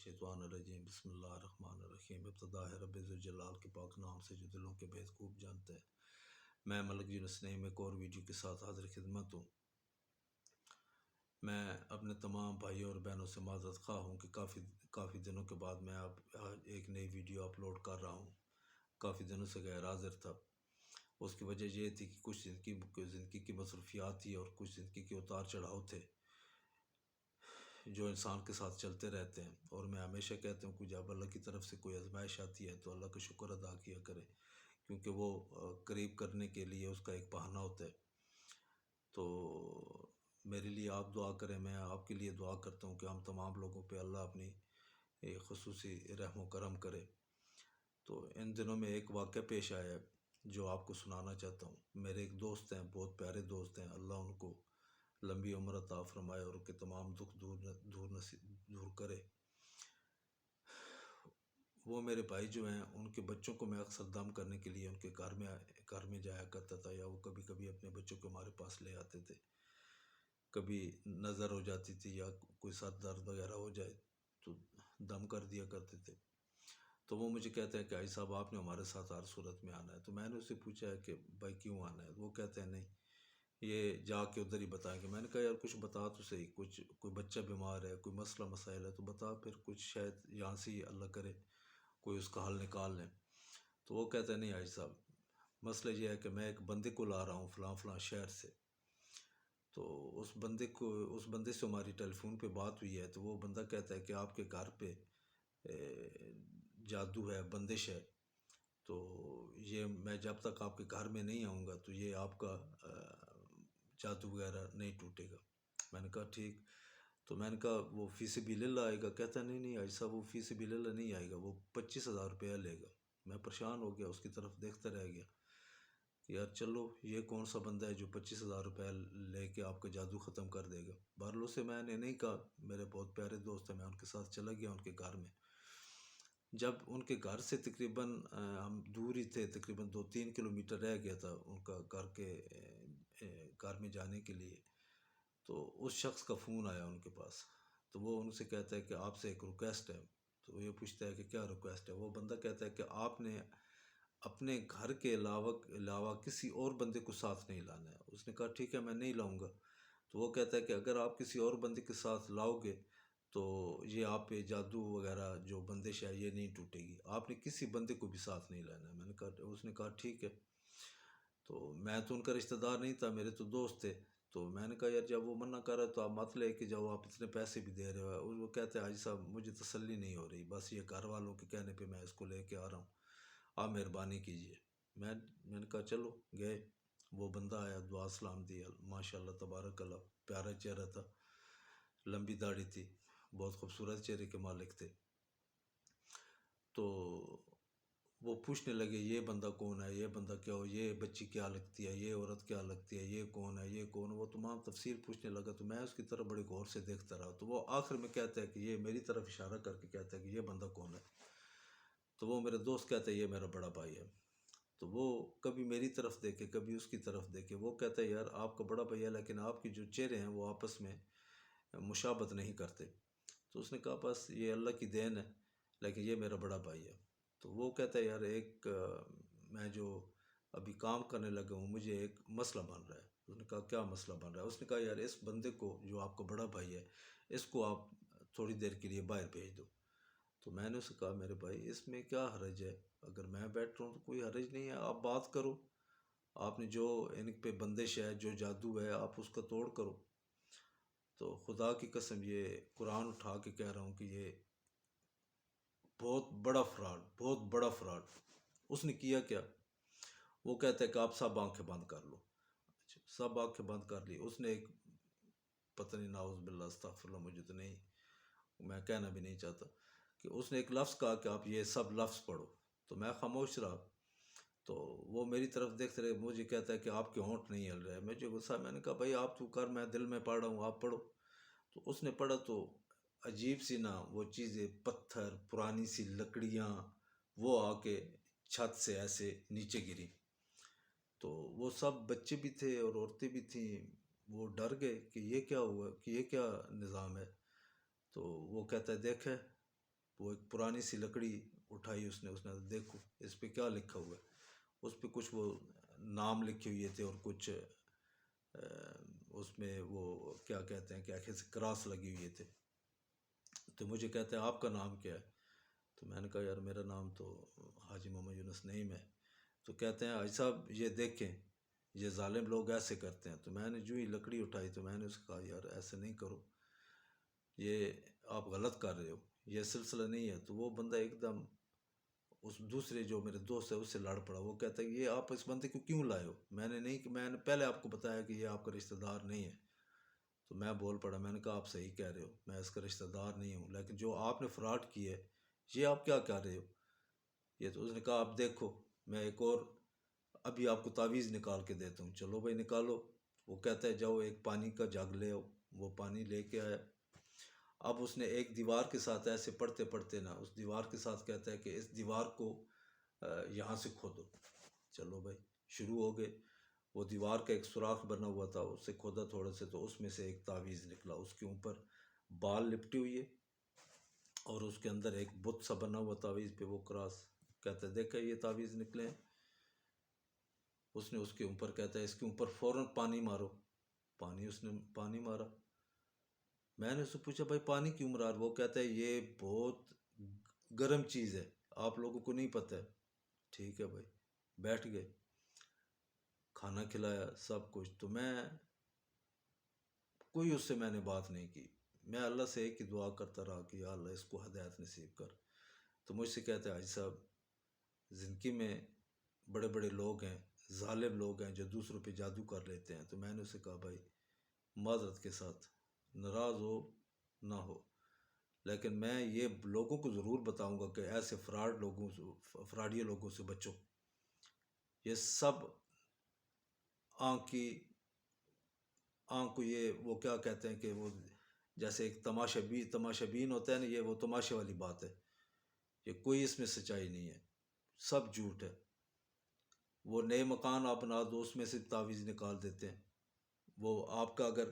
الشیطان الرجیم بسم اللہ الرحمن الرحیم ابتدا ہے رب ذوالجلال کے پاک نام سے جو دلوں کے بھید خوب جانتا ہے۔ میں ملک یونس نعیم ایک اور ویڈیو کے ساتھ حاضر خدمت ہوں۔ میں اپنے تمام بھائیوں اور بہنوں سے معذرت خواہ ہوں کہ کافی دنوں کے بعد میں اب ایک نئی ویڈیو اپلوڈ کر رہا ہوں۔ کافی دنوں سے غیر حاضر تھا۔ اس کی وجہ یہ تھی کہ کچھ زندگی کی مصروفیات تھی اور کچھ زندگی کے اتار چڑھاؤ تھے جو انسان کے ساتھ چلتے رہتے ہیں، اور میں ہمیشہ کہتا ہوں کہ جب اللہ کی طرف سے کوئی آزمائش آتی ہے تو اللہ کا شکر ادا کیا کرے، کیونکہ وہ قریب کرنے کے لیے اس کا ایک بہانہ ہوتا ہے۔ تو میرے لیے آپ دعا کریں، میں آپ کے لیے دعا کرتا ہوں کہ ہم تمام لوگوں پہ اللہ اپنی خصوصی رحم و کرم کرے۔ تو ان دنوں میں ایک واقعہ پیش آیا ہے جو آپ کو سنانا چاہتا ہوں۔ میرے ایک دوست ہیں، بہت پیارے دوست ہیں، اللہ ان کو لمبی عمر عطا فرمائے اور ان کے تمام دکھ دور کرے۔ وہ میرے بھائی جو ہیں، ان کے بچوں کو میں اکثر دم کرنے کے لیے ان کے گھر میں جایا کرتا تھا، یا وہ کبھی کبھی اپنے بچوں کو ہمارے پاس لے آتے تھے۔ کبھی نظر ہو جاتی تھی یا کوئی سر درد وغیرہ ہو جائے تو دم کر دیا کرتے تھے۔ تو وہ مجھے کہتے ہیں کہ عائد صاحب آپ نے ہمارے ساتھ ہر صورت میں آنا ہے۔ تو میں نے اس سے پوچھا ہے کہ بھائی کیوں آنا ہے؟ وہ کہتے ہیں نہیں، یہ جا کے ادھر ہی بتائیں گے۔ میں نے کہا یار کچھ بتا تو صحیح، کوئی بچہ بیمار ہے، کوئی مسئلہ مسائل ہے تو بتا، پھر کچھ شاید یہاں سے ہی اللہ کرے کوئی اس کا حل نکال لیں۔ تو وہ کہتے ہیں نہیں عائد صاحب، مسئلہ یہ ہے کہ میں ایک بندے کو لا رہا ہوں فلاں شہر سے۔ تو اس بندے سے ہماری ٹیلی فون پہ بات ہوئی ہے، تو وہ بندہ کہتا ہے کہ آپ کے گھر پہ جادو ہے، بندش ہے، تو یہ میں جب تک آپ کے گھر میں نہیں آؤں گا تو یہ آپ کا جادو وغیرہ نہیں ٹوٹے گا۔ میں نے کہا ٹھیک۔ تو میں نے کہا وہ فی سبیل اللہ آئے گا؟ کہتا ہے نہیں عائد صاحب، وہ فی سبیل اللہ نہیں آئے گا، وہ 25,000 روپیہ لے گا۔ میں پریشان ہو گیا، اس کی طرف دیکھتا رہ گیا کہ یار چلو یہ کون سا بندہ ہے جو 25,000 روپیہ لے کے آپ کا جادو ختم کر دے گا۔ بہرحال سے میں نے نہیں کہا، میرے بہت پیارے دوست ہیں، میں ان کے ساتھ چلا گیا ان کے گھر میں۔ جب ان کے گھر سے تقریباً ہم دور ہی تھے، تقریباً 2-3 کلومیٹر رہ گیا تھا ان کا گھر میں جانے کے لیے، تو اس شخص کا فون آیا ان کے پاس۔ تو وہ ان سے کہتا ہے کہ آپ سے ایک ریکویسٹ ہے۔ تو وہ یہ پوچھتا ہے کہ کیا ریکویسٹ ہے؟ وہ بندہ کہتا ہے کہ آپ نے اپنے گھر کے علاوہ کسی اور بندے کو ساتھ نہیں لانا ہے۔ اس نے کہا ٹھیک ہے میں نہیں لاؤں گا۔ تو وہ کہتا ہے کہ اگر آپ کسی اور بندے کے ساتھ لاؤ گے تو یہ آپ پہ جادو وغیرہ جو بندش ہے یہ نہیں ٹوٹے گی، آپ نے کسی بندے کو بھی ساتھ نہیں لانا ہے۔ اس نے کہا ٹھیک ہے۔ تو میں تو ان کا رشتہ دار نہیں تھا، میرے تو دوست تھے۔ تو میں نے کہا یار جب وہ منع کر رہا ہے تو آپ مت لے کے جاؤ، آپ اتنے پیسے بھی دے رہے ہو۔ وہ کہتے ہیں حاجی صاحب مجھے تسلی نہیں ہو رہی، بس یہ گھر والوں کے کہنے پہ میں اس کو لے کے آ رہا ہوں، آپ مہربانی کیجیے۔ میں نے کہا چلو، گئے۔ وہ بندہ آیا، دعا سلام دیا، ماشاء اللہ تبارک اللہ، پیارا چہرہ تھا، لمبی داڑھی تھی، بہت خوبصورت چہرے کے مالک تھے۔ تو وہ پوچھنے لگے یہ بندہ کون ہے، یہ بندہ کیا ہو، یہ بچی کیا لگتی ہے، یہ عورت کیا لگتی ہے، یہ کون ہے، یہ کون ہے، وہ تمام تفصیل پوچھنے لگا۔ تو میں اس کی طرف بڑے غور سے دیکھتا رہا۔ تو وہ آخر میں کہتا ہے کہ یہ میری طرف اشارہ کر کے کہتا ہے کہ یہ بندہ کون ہے؟ تو وہ میرا دوست کہتا ہے یہ میرا بڑا بھائی ہے۔ تو وہ کبھی میری طرف دیکھے کبھی اس کی طرف دیکھے، وہ کہتا ہے یار آپ کا بڑا بھائی ہے لیکن آپ کے جو چہرے ہیں وہ آپس میں مشابہت نہیں کرتے۔ تو اس نے کہا بس یہ اللہ کی دین ہے، لیکن یہ میرا بڑا بھائی ہے۔ تو وہ کہتا ہے یار میں جو ابھی کام کرنے لگا ہوں مجھے ایک مسئلہ بن رہا ہے۔ اس نے کہا کیا مسئلہ بن رہا ہے؟ اس نے کہا یار اس بندے کو جو آپ کا بڑا بھائی ہے اس کو آپ تھوڑی دیر کے لیے باہر بھیج دو۔ تو میں نے اسے کہا میرے بھائی اس میں کیا حرج ہے؟ اگر میں بیٹھ رہا ہوں تو کوئی حرج نہیں ہے، آپ بات کرو، آپ نے جو ان پہ بندش ہے، جو جادو ہے، آپ اس کا توڑ کرو۔ تو خدا کی قسم یہ قرآن اٹھا کے کہہ رہا ہوں کہ یہ بہت بڑا فراڈ۔ اس نے کیا کیا؟ وہ کہتا ہے کہ آپ سب آنکھیں بند کر لو۔ اچھا، سب آنکھیں بند کر لی۔ اس نے ایک پتہ نہیں، نعوذ باللہ استغفر اللہ، مجھے تو نہیں، میں کہنا بھی نہیں چاہتا، کہ اس نے ایک لفظ کہا کہ آپ یہ سب لفظ پڑھو۔ تو میں خاموش رہا۔ تو وہ میری طرف دیکھتے رہے، مجھے کہتا ہے کہ آپ کے ہونٹ نہیں ہل رہے۔ مجھے غصہ، میں نے کہا بھائی آپ تو کر، میں دل میں پڑھ رہا ہوں، آپ پڑھو۔ تو اس نے پڑھا تو عجیب سی نا وہ چیزیں، پتھر، پرانی سی لکڑیاں، وہ آ کے چھت سے ایسے نیچے گری۔ تو وہ سب بچے بھی تھے اور عورتیں بھی تھیں، وہ ڈر گئے کہ یہ کیا ہوا، کہ یہ کیا نظام ہے۔ تو وہ کہتا ہے دیکھے وہ ایک پرانی سی لکڑی اٹھائی اس نے دیکھو اس پہ کیا لکھا ہوا ہے. اس پہ کچھ وہ نام لکھے ہوئے تھے اور کچھ اس میں وہ کیا کہتے ہیں کہ آخر سے کراس لگی ہوئے تھے. تو مجھے کہتے ہیں آپ کا نام کیا ہے؟ تو میں نے کہا یار میرا نام تو حاجی محمد یونس نعیم ہے. تو کہتے ہیں حاجی صاحب یہ دیکھیں یہ ظالم لوگ ایسے کرتے ہیں. تو میں نے جو ہی لکڑی اٹھائی تو میں نے اس کو کہا یار ایسے نہیں کرو، یہ آپ غلط کر رہے ہو، یہ سلسلہ نہیں ہے. تو وہ بندہ ایک دم اس دوسرے جو میرے دوست ہے اس سے لڑ پڑا. وہ کہتا ہے یہ آپ اس بندے کو کیوں لائے ہو؟ میں نے نہیں، کہ میں نے پہلے آپ کو بتایا کہ یہ آپ کا رشتہ دار نہیں ہے. تو میں بول پڑا، میں نے کہا آپ صحیح کہہ رہے ہو، میں اس کا رشتہ دار نہیں ہوں، لیکن جو آپ نے فراڈ کی ہے یہ آپ کیا کر رہے ہو یہ؟ تو اس نے کہا آپ دیکھو میں ایک اور ابھی آپ کو تعویذ نکال کے دیتا ہوں. چلو بھائی نکالو. وہ کہتا ہے جاؤ ایک پانی کا جگ لے آؤ. وہ پانی لے کے آیا. اب اس نے ایک دیوار کے ساتھ ایسے پڑھتے پڑھتے نا اس دیوار کے ساتھ کہتا ہے کہ اس دیوار کو یہاں سے کھودو. چلو بھائی شروع ہو گئے. وہ دیوار کا ایک سوراخ بنا ہوا تھا، اس سے کھودا تھوڑا سے تو اس میں سے ایک تعویذ نکلا. اس کے اوپر بال لپٹی ہوئی ہے اور اس کے اندر ایک بت سا بنا ہوا تعویذ پہ وہ کراس. کہتا ہے دیکھا یہ تعویذ نکلے ہیں. اس نے اس کے اوپر کہتا ہے اس کے اوپر فوراً پانی مارو. اس نے پانی مارا. میں نے اس سے پوچھا بھائی پانی کیوں مرار؟ وہ کہتا ہے یہ بہت گرم چیز ہے، آپ لوگوں کو نہیں پتہ ہے. ٹھیک ہے بھائی. بیٹھ گئے، کھانا کھلایا سب کچھ. تو میں کوئی اس سے میں نے بات نہیں کی. میں اللہ سے ایک ہی دعا کرتا رہا کہ یا اللہ اس کو ہدایت نصیب کر. تو مجھ سے کہتے ہیں حاجی صاحب زندگی میں بڑے بڑے لوگ ہیں، ظالم لوگ ہیں جو دوسروں پہ جادو کر لیتے ہیں. تو میں نے اسے کہا بھائی معذرت کے ساتھ ناراض ہو نہ ہو، لیکن میں یہ لوگوں کو ضرور بتاؤں گا کہ ایسے فراڈی لوگوں سے بچو. یہ سب آنکھ کو یہ وہ کیا کہتے ہیں کہ وہ جیسے ایک تماشا بین ہوتا ہے نا، یہ وہ تماشے والی بات ہے. یہ کوئی اس میں سچائی نہیں ہے، سب جھوٹ ہے. وہ نئے مکان آپ بنا دو اس میں سے تعویذ نکال دیتے ہیں. وہ آپ کا اگر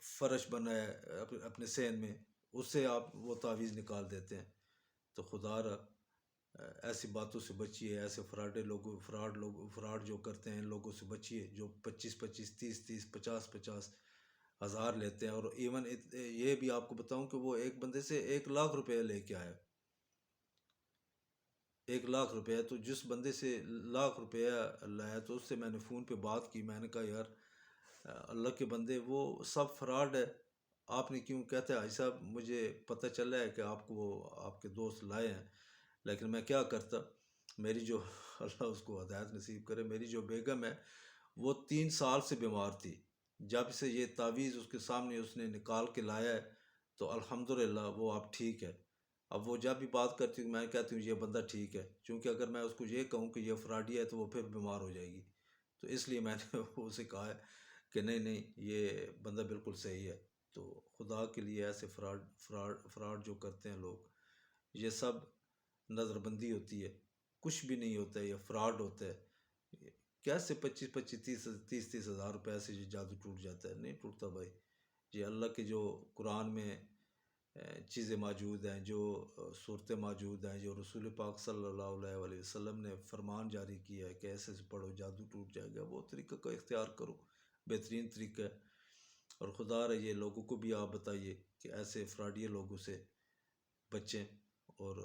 فرش بنا ہے اپنے صحن میں اس سے آپ وہ تعویذ نکال دیتے ہیں. تو خدا را ایسی باتوں سے بچیے. ایسے فراڈ جو کرتے ہیں ان لوگوں سے بچیے جو 25 30 50 ہزار لیتے ہیں. اور ایون یہ بھی آپ کو بتاؤں کہ وہ ایک بندے سے 1 لاکھ روپے لے کے آیا. 1 لاکھ روپے. تو جس بندے سے 1 لاکھ روپیہ لایا تو اس سے میں نے فون پہ بات کی. میں نے کہا یار اللہ کے بندے وہ سب فراڈ ہے، آپ نے کیوں؟ کہتے ہیں حاجی صاحب مجھے پتہ چلا ہے کہ آپ کو وہ آپ کے دوست لائے ہیں، لیکن میں کیا کرتا. میری جو اللہ اس کو ہدایت نصیب کرے، میری جو بیگم ہے وہ 3 سال سے بیمار تھی. جب سے یہ تعویذ اس کے سامنے اس نے نکال کے لایا ہے تو الحمدللہ وہ اب ٹھیک ہے. اب وہ جب بھی بات کرتی ہوں میں کہتی ہوں یہ بندہ ٹھیک ہے، چونکہ اگر میں اس کو یہ کہوں کہ یہ فراڈی ہے تو وہ پھر بیمار ہو جائے گی. تو اس لیے میں نے اسے کہا ہے کہ نہیں یہ بندہ بالکل صحیح ہے. تو خدا کے لیے ایسے فراڈ جو کرتے ہیں لوگ، یہ سب نظر بندی ہوتی ہے، کچھ بھی نہیں ہوتا ہے، یہ فراڈ ہوتا ہے. کیسے 25 ہزار روپے سے یہ جادو ٹوٹ جاتا ہے؟ نہیں ٹوٹتا بھائی. یہ اللہ کے جو قرآن میں چیزیں موجود ہیں، جو صورتیں موجود ہیں، جو رسول پاک صلی اللہ علیہ وسلم نے فرمان جاری کیا ہے کہ ایسے سے پڑھو جادو ٹوٹ جائے گا، وہ طریقہ کو اختیار کرو، بہترین طریقہ ہے. اور خدا رہا یہ لوگوں کو بھی آپ بتائیے کہ ایسے فراڈی لوگوں سے بچیں اور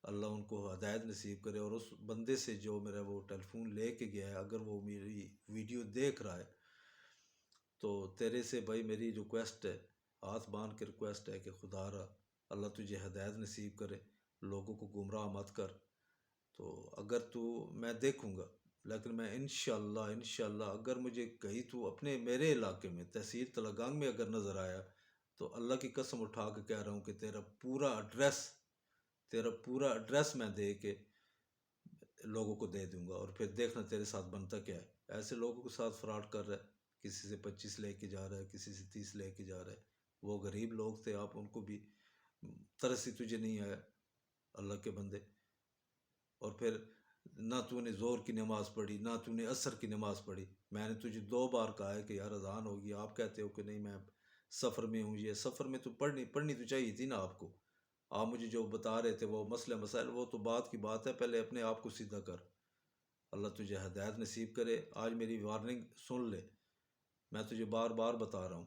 اللہ ان کو ہدایت نصیب کرے. اور اس بندے سے جو میرا وہ ٹیلی فون لے کے گیا ہے، اگر وہ میری ویڈیو دیکھ رہا ہے تو تیرے سے بھائی میری ریکویسٹ ہے، ہاتھ باندھ کے ریکویسٹ ہے کہ خدا را اللہ تجھے ہدایت نصیب کرے، لوگوں کو گمراہ مت کر. تو اگر تو میں دیکھوں گا، لیکن میں انشاءاللہ اگر مجھے کہیں تو میرے علاقے میں تحصیل تلگنگ میں اگر نظر آیا تو اللہ کی قسم اٹھا کے کہہ رہا ہوں کہ تیرا پورا ایڈریس میں دے کے لوگوں کو دے دوں گا، اور پھر دیکھنا تیرے ساتھ بنتا کیا ہے. ایسے لوگوں کے ساتھ فراڈ کر رہا ہے، کسی سے 25 لے کے جا رہا ہے، کسی سے 30 لے کے جا رہا ہے. وہ غریب لوگ تھے، آپ ان کو بھی ترس ہی تجھے نہیں آیا اللہ کے بندے. اور پھر نہ تو نے زور کی نماز پڑھی، نہ تو نے عصر کی نماز پڑھی. میں نے تجھے 2 بار کہا ہے کہ یار اذان ہوگی، آپ کہتے ہو کہ نہیں میں سفر میں ہوں. یہ سفر میں تو پڑھنی تو چاہیے تھی نا آپ کو. آپ مجھے جو بتا رہے تھے وہ مسئلے مسائل، وہ تو بات کی بات ہے، پہلے اپنے آپ کو سیدھا کر۔ اللہ تجھے ہدایت نصیب کرے۔ آج میری وارننگ سن لے، میں تجھے بار بار بتا رہا ہوں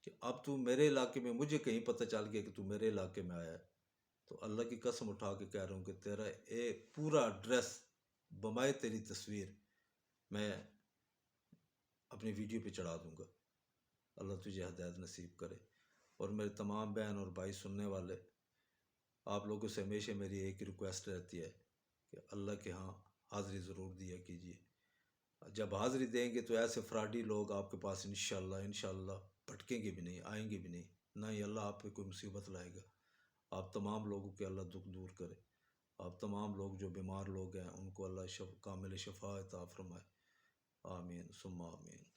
کہ اب تو میرے علاقے میں، مجھے کہیں پتہ چل گیا کہ تو میرے علاقے میں آیا ہے، تو اللہ کی قسم اٹھا کے کہہ رہا ہوں کہ تیرا ایک پورا ایڈریس بمائے تیری تصویر میں اپنی ویڈیو پہ چڑھا دوں گا۔ اللہ تجھے ہدایت نصیب کرے۔ اور میرے تمام بہن اور بھائی سننے والے، آپ لوگوں سے ہمیشہ میری ایک ریکویسٹ رہتی ہے کہ اللہ کے ہاں حاضری ضرور دیا کیجیے۔ جب حاضری دیں گے تو ایسے فراڈی لوگ آپ کے پاس انشاءاللہ بھٹکیں گے بھی نہیں، آئیں گے بھی نہیں، نہ ہی اللہ آپ پہ کوئی مصیبت لائے گا۔ آپ تمام لوگوں کے اللہ دکھ دور کرے۔ آپ تمام لوگ جو بیمار لوگ ہیں ان کو اللہ کامل شفا عطا فرمائے۔ آمین ثم آمین۔